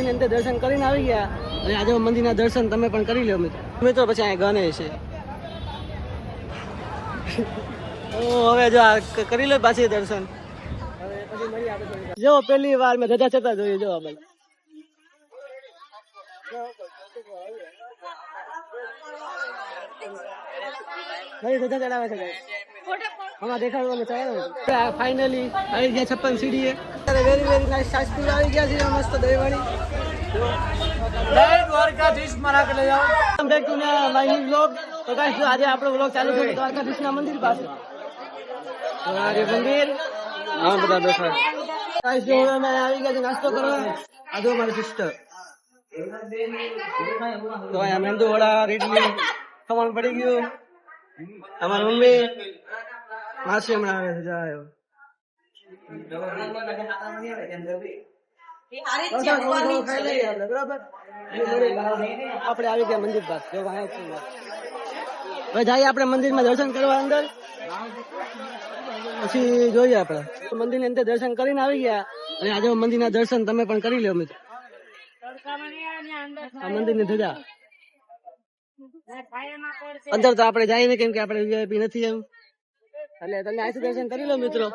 મંદિરની અંદર દર્શન કરીને આવી ગયા અને આજે મંદિરના દર્શન તમે પણ કરી લો મિત્રો પછી અહીંયા ગણેશ છે હવે જો આ કરી લો પાછી દર્શન જો પેલી વાર મેં ધજા છતાં જોયું જો આપણે ધજા ચડાવે છે હમણાં દેખાડવાનું ફાઇનલી આવી ગયા 56 સીડીએ વેરી વેરી નાઇસ શાસ્ત્રી આવી ગયા છે મસ્ત દહીવાળી જય દ્વારકાધીશ મારા કે લઈ આવો back to my new vlog તો ગાઈસ આજે આપણો વ્લોગ ચાલુ થયો દ્વારકાધીશના મંદિર પાસે તો આ મંદિર આ બધા બેઠા ગાઈસ જો અમે આવી ગયા છે નાસ્તો કરવા આ જો મારી સિસ્ટર તો આ મેંદુ વડા રીડલી ખમણ પડી ગયું અમારી મમ્મી માસી હમણાં આવે છે જાય આપણે આવી ગયા મંદિર પાસે જો હવે જઈએ આપણે મંદિરમાં દર્શન કરવા અંદર પછી જોઈએ આપણે મંદિરની અંદર દર્શન કરીને આવી ગયા અને આજે મંદિરના દર્શન તમે પણ કરી લો મિત્રો આ મંદિરની ધજા અંદર તો આપણે જઈએ ને કેમ કે આપણે વીઆઈપી નથી એમ એટલે તમે અહીંથી દર્શન કરી લો મિત્રો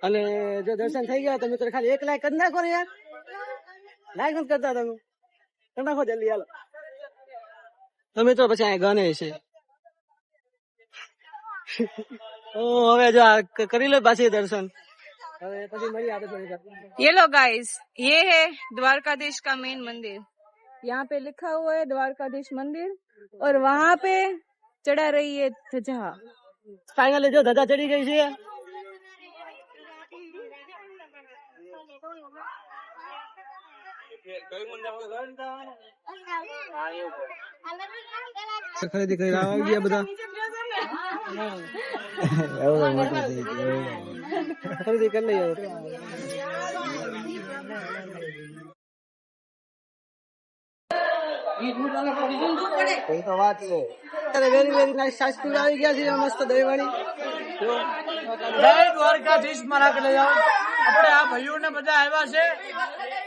અને જો દર્શન થઈ ગયા તો મિત્રો ખાલી 1 લાઈક કરી નાખો ને યાર લાઈક નથી કરતા તમે કરી નાખો જલ્દી હાલો તો મિત્રો પછી અહીંયા ગણેશ છે હવે જો આ કરી લો પાછી દર્શન ये लो गाइस ये है द्वारकाधीश का मेन मंदिर यहाँ पे लिखा हुआ है द्वारकाधीश मंदिर और वहाँ पे चढ़ा रही है ध्वजा फाइनली जो धजा चढ़ी गई है ખરીદી કરી આવી ગયા બધા ખરીદી કરી લઈએ તો વાત છે વેરી વેરી નાઇસ શાસ્ત્રી આવી ગયા છે મસ્ત દહીવાળી જય દ્વારકાધીશ મારા કે લઈ આવો આપણે આ ભાઈઓને બધા આવ્યા છે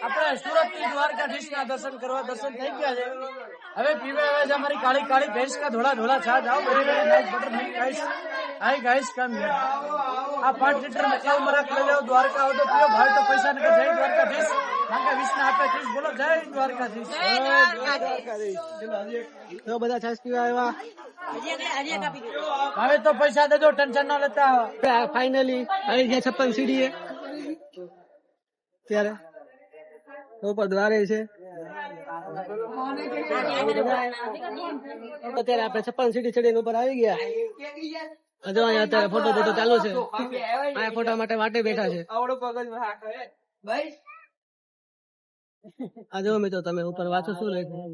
આપણે સુરત થી દ્વારકાધીશ ના દર્શન કરવા દર્શન થઈ ગયા છે હવે પીવા આવ્યા છે અમારી કાળી કાળી ભેંસ કા ધોળા ધોળા છાછ आओ very very nice buttermilk guys hi guys कम आ 5 लीटर में क्यों मरा ले जाओ द्वारका हो तो पियो भाई तो पैसा न जय द्वारकाधीश मांगा विष्णु आपे चीज बोलो जय द्वारकाधीश તો બધા છાસ પીવા આવ્યા હવે તો પૈસા દેજો ટેન્શન ન લેતા ફાઇનલી આવી ગયા 56 સીડીએ ત્યારે ઉપર દ્વારે છે અત્યારે આપણે 56 સીડી ચડીને ઉપર આવી ગયા હજુ અહીંયા અત્યારે ફોટો ચાલુ છે આ ફોટા માટે વાટે બેઠા છે આ જો મિત્રો તમે ઉપર વાંચો શું લખ્યું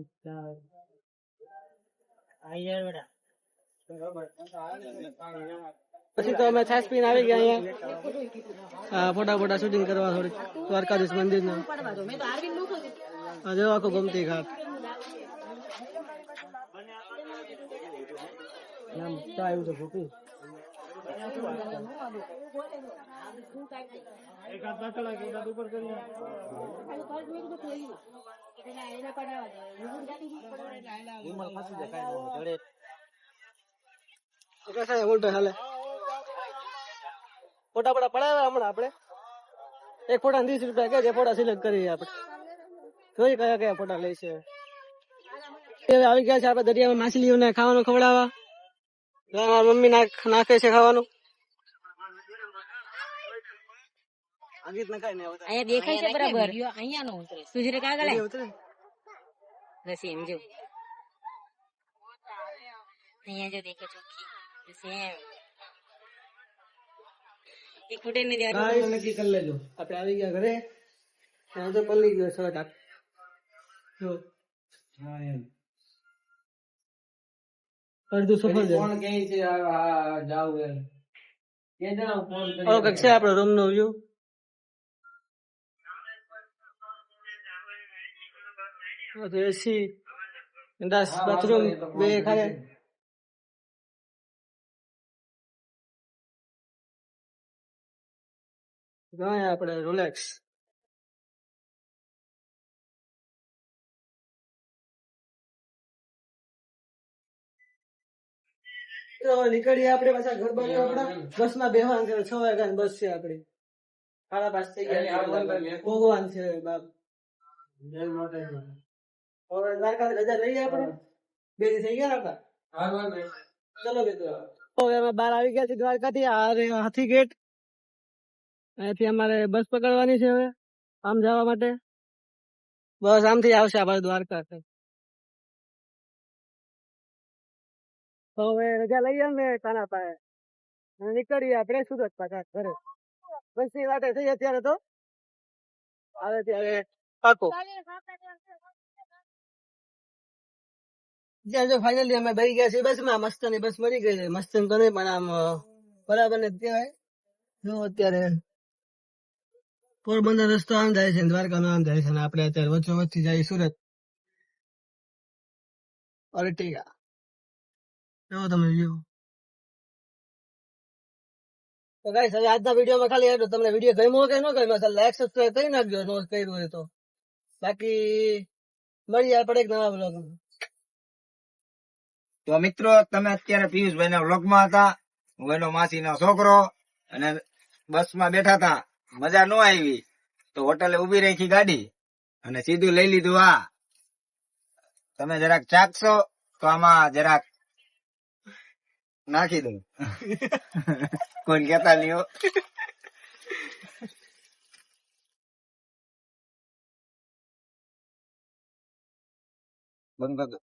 પછી તો અમે છાસ પીને આવી ગયા અહીંયા ફોટા શૂટિંગ કરવા થોડીક દ્વારકાધીશ મંદિર નું જો આખું ગમતી ઘાટ આવ્યું છે ભૂપી ફોટા પડાવ્યા હમણાં આપણે એક ફોટા 30 રૂપિયા કે જે ફોટા સિલેક્ટ કરીએ આપણે જોઈ કયા કયા ફોટા લઈશે આવી ગયા છે આપણે દરિયામાં માછલીઓને ખાવાનું ખવડાવવા મારા મમ્મી નાખે છે ખાવાનું અહીંયા દેખાય છે બરાબર અહીંયા નો ઉતરે સુજરે કાગળ બસ એમ જો અહીંયા જો દેખે ચોખ્ખી સેમ એક ફોટો ને ગાઈસ નક્કી કરી લેજો આપણે આવી ગયા ઘરે ત્યાં તો પલ્લી ગયો સળક જો હા એમ અડધું સફળ છે કોણ કહે છે જાવ એમ કે જણા ફોન કરી ઓકે છે આપણો રૂમ નો વ્યૂ એસી બાથરૂમ બે ખાલે ગયા આપણે રોલેક્સ. તો નીકળીએ આપણે પાછા ઘર બાજુ. આપણા બસમાં બેહવાનું છે. 6 વાગ્યાની બસ છે આપણી. 5:30 થઈ ગયા. ભગવાન છે બાપ. હવે દ્વારકા રજા લઈએ આપણે. 2 દી થઈ ગયા હતા. ચલો મિત્રો, હવે અમે બહાર આવી ગયા છીએ દ્વારકાથી. આ રે હાથી ગેટ. અહીંયાથી અમારે બસ પકડવાની છે હવે આમ જવા માટે. બસ આમથી આવશે આપણે દ્વારકા. તો હવે રજા લઈએ અમે કાના પાસે અને નીકળીએ આપણે સુરત પાછા ઘરે. બસની વાટે થઈ અત્યારે તો આવે ત્યારે પાકો. ત્યાં જો ફાઇનલી અમે બેસી ગયા છીએ બસમાં. મસ્તની બસ મળી ગઈ છે. મસ્ત તો નહીં પણ આમ બરાબર ને કહેવાય. જો અત્યારે પોરબંદર રસ્તો આમ જાય છે, દ્વારકા નો આમ જાય છે, અને આપણે અત્યારે વચ્ચે વચ્ચે જઈએ સુરત. અર્ટિગા જો તમે વ્યૂ. તો ગાઈસ, હવે આજના વિડીયોમાં ખાલી એટલું. તમને વિડીયો ગમ્યો કે ન ગમ્યો લાઈક સબસ્ક્રાઇબ કરી નાખજો નો કર્યું હોય તો. બાકી મળીએ આપણે એક નવા બ્લોગમાં. તો મિત્રો, તમે અત્યારે પિયુષભાઈ ના વ્લોગમાં હતા. હું એનો માસીનો છોકરો, અને બસમાં બેઠા હતા. મજા ન આવી તો હોટલે ઉભી રાખી ગાડી અને સીધું લઈ લીધું. આ તમે જરાક ચાખશો તો આમાં જરાક નાખી દઉં. કોઈ કેતા નહીં હો. બંધ કર દો.